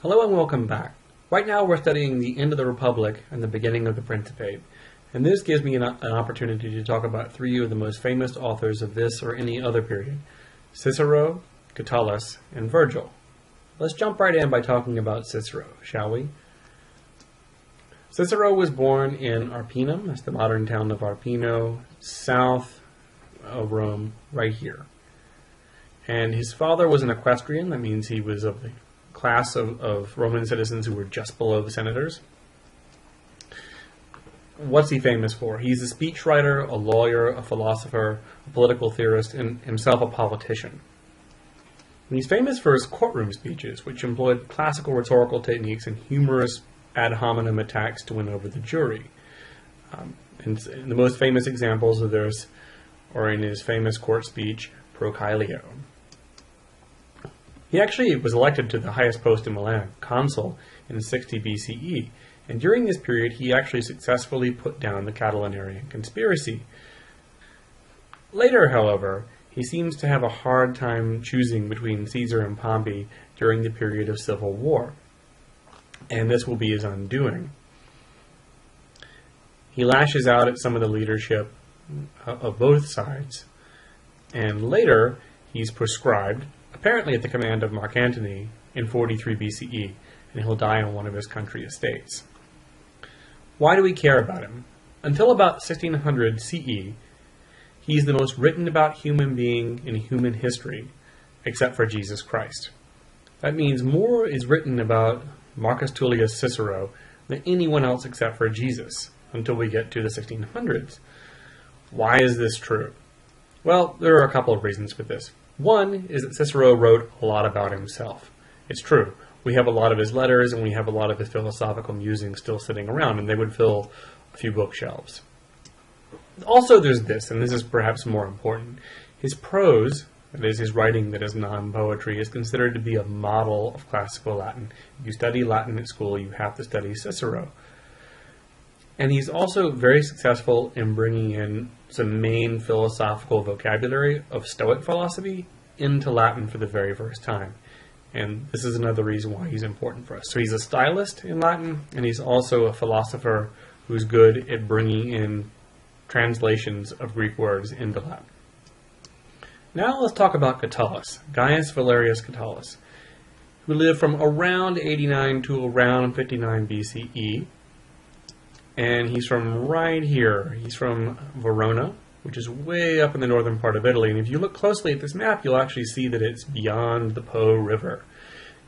Hello and welcome back. Right now we're studying the end of the Republic and the beginning of the Principate, and this gives me an opportunity to talk about three of the most famous authors of this or any other period: Cicero, Catullus, and Vergil. Let's jump right in by talking about Cicero, shall we? Cicero was born in Arpinum, that's the modern town of Arpino, south of Rome, right here. And his father was an equestrian, that means he was of the class of Roman citizens who were just below the senators. What's he famous for? He's a speechwriter, a lawyer, a philosopher, a political theorist, and himself a politician. And he's famous for his courtroom speeches, which employed classical rhetorical techniques and humorous ad hominem attacks to win over the jury. And the most famous examples of this are in his famous court speech, Procilio. He actually was elected to the highest post in Milan, consul, in 60 BCE, and during this period he actually successfully put down the Catilinarian conspiracy. Later, however, he seems to have a hard time choosing between Caesar and Pompey during the period of civil war, and this will be his undoing. He lashes out at some of the leadership of both sides, and later he's proscribed, apparently at the command of Mark Antony, in 43 BCE, and he'll die on one of his country estates. Why do we care about him? Until about 1600 CE, he's the most written about human being in human history, except for Jesus Christ. That means more is written about Marcus Tullius Cicero than anyone else except for Jesus, until we get to the 1600s. Why is this true? Well, there are a couple of reasons for this. One is that Cicero wrote a lot about himself. It's true. We have a lot of his letters and we have a lot of his philosophical musings still sitting around, and they would fill a few bookshelves. Also, there's this, and this is perhaps more important. His prose, that is, his writing that is non-poetry, is considered to be a model of classical Latin. If you study Latin at school, you have to study Cicero. And he's also very successful in bringing in some main philosophical vocabulary of Stoic philosophy into Latin for the very first time. And this is another reason why he's important for us. So he's a stylist in Latin, and he's also a philosopher who's good at bringing in translations of Greek words into Latin. Now let's talk about Catullus, Gaius Valerius Catullus, who lived from around 89 to around 59 BCE. And he's from right here. He's from Verona, which is way up in the northern part of Italy. And if you look closely at this map, you'll actually see that it's beyond the Po River.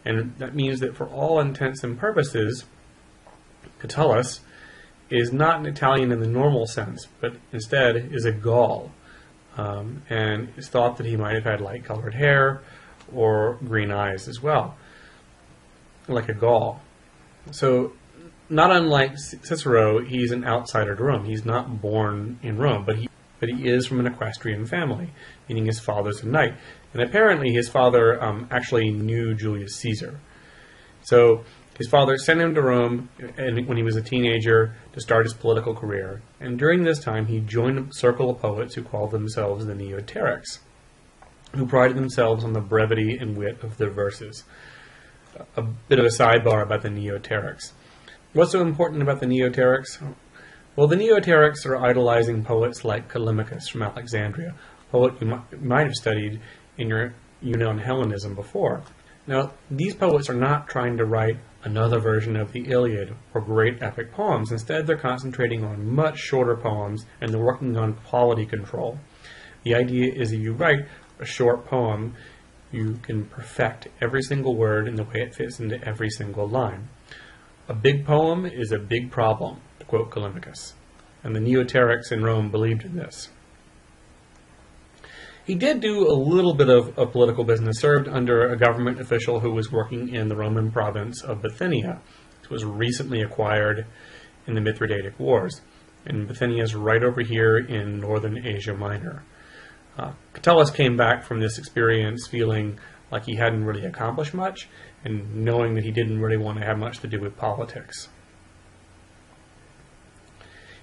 And that means that for all intents and purposes, Catullus is not an Italian in the normal sense, but instead is a Gaul. And it's thought that he might have had light-colored hair or green eyes as well, like a Gaul. So, not unlike Cicero, he's an outsider to Rome. He's not born in Rome, but he is from an equestrian family, meaning his father's a knight. And apparently his father actually knew Julius Caesar. So his father sent him to Rome when he was a teenager to start his political career. And during this time he joined a circle of poets who called themselves the Neoterics, who prided themselves on the brevity and wit of their verses. A bit of a sidebar about the Neoterics. What's so important about the Neoterics? Well, the Neoterics are idolizing poets like Callimachus from Alexandria, a poet you might have studied in your unit on Hellenism before. Now, these poets are not trying to write another version of the Iliad or great epic poems. Instead, they're concentrating on much shorter poems, and they're working on quality control. The idea is that you write a short poem, you can perfect every single word in the way it fits into every single line. A big poem is a big problem, to quote Callimachus, and the Neoterics in Rome believed in this. He did do a little bit of political business, served under a government official who was working in the Roman province of Bithynia. It was recently acquired in the Mithridatic Wars, and Bithynia is right over here in northern Asia Minor. Catullus came back from this experience feeling like he hadn't really accomplished much, and knowing that he didn't really want to have much to do with politics.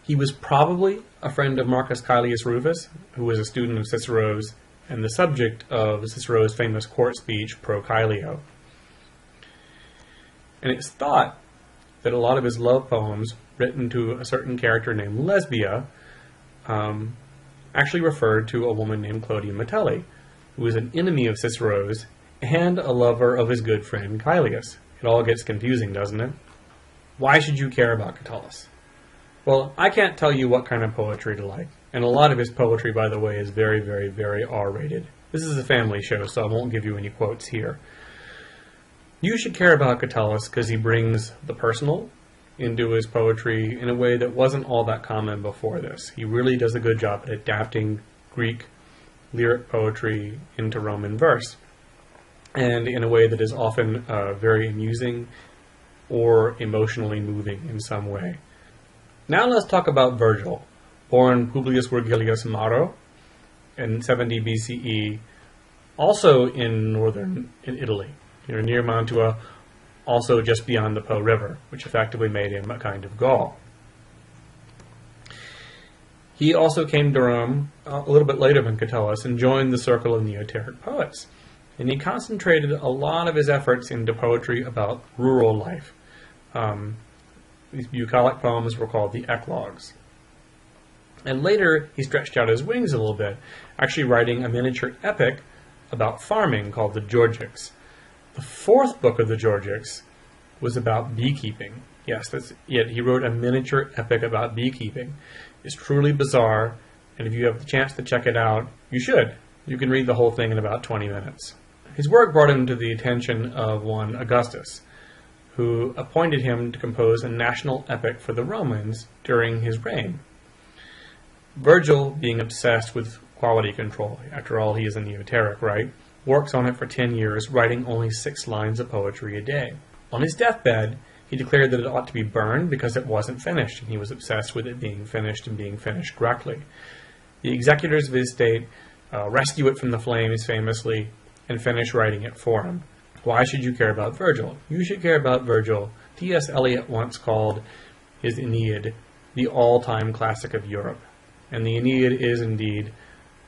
He was probably a friend of Marcus Caelius Rufus, who was a student of Cicero's and the subject of Cicero's famous court speech, Procilio. And it's thought that a lot of his love poems, written to a certain character named Lesbia, actually referred to a woman named Clodia Metelli, who was an enemy of Cicero's and a lover of his good friend Caelius. It all gets confusing, doesn't it? Why should you care about Catullus? Well, I can't tell you what kind of poetry to like. And a lot of his poetry, by the way, is very, very, very R-rated. This is a family show, so I won't give you any quotes here. You should care about Catullus because he brings the personal into his poetry in a way that wasn't all that common before this. He really does a good job at adapting Greek lyric poetry into Roman verse, and in a way that is often very amusing or emotionally moving in some way. Now let's talk about Vergil, born Publius Vergilius Maro in 70 BCE, also in northern Italy, near Mantua, also just beyond the Po River, which effectively made him a kind of Gaul. He also came to Rome a little bit later than Catullus and joined the circle of Neoteric poets. And he concentrated a lot of his efforts into poetry about rural life. These bucolic poems were called the eclogues. And later he stretched out his wings a little bit, actually writing a miniature epic about farming called the Georgics. The fourth book of the Georgics was about beekeeping. Yes, that's it. He wrote a miniature epic about beekeeping. It's truly bizarre, and if you have the chance to check it out, you should. You can read the whole thing in about 20 minutes. His work brought him to the attention of one Augustus, who appointed him to compose a national epic for the Romans during his reign. Vergil, being obsessed with quality control, after all he is a Neoteric, right, works on it for 10 years, writing only 6 lines of poetry a day. On his deathbed, he declared that it ought to be burned because it wasn't finished, and he was obsessed with it being finished and being finished correctly. The executors of his estate rescue it from the flames, famously, and finish writing it for him. Why should you care about Vergil? You should care about Vergil. T.S. Eliot once called his Aeneid the all-time classic of Europe. And the Aeneid is indeed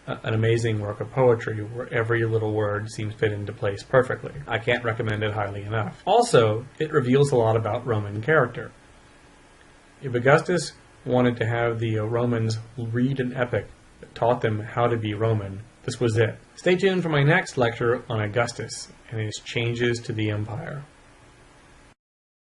an amazing work of poetry where every little word seems fit into place perfectly. I can't recommend it highly enough. Also, it reveals a lot about Roman character. If Augustus wanted to have the Romans read an epic that taught them how to be Roman, this was it. Stay tuned for my next lecture on Augustus and his changes to the empire.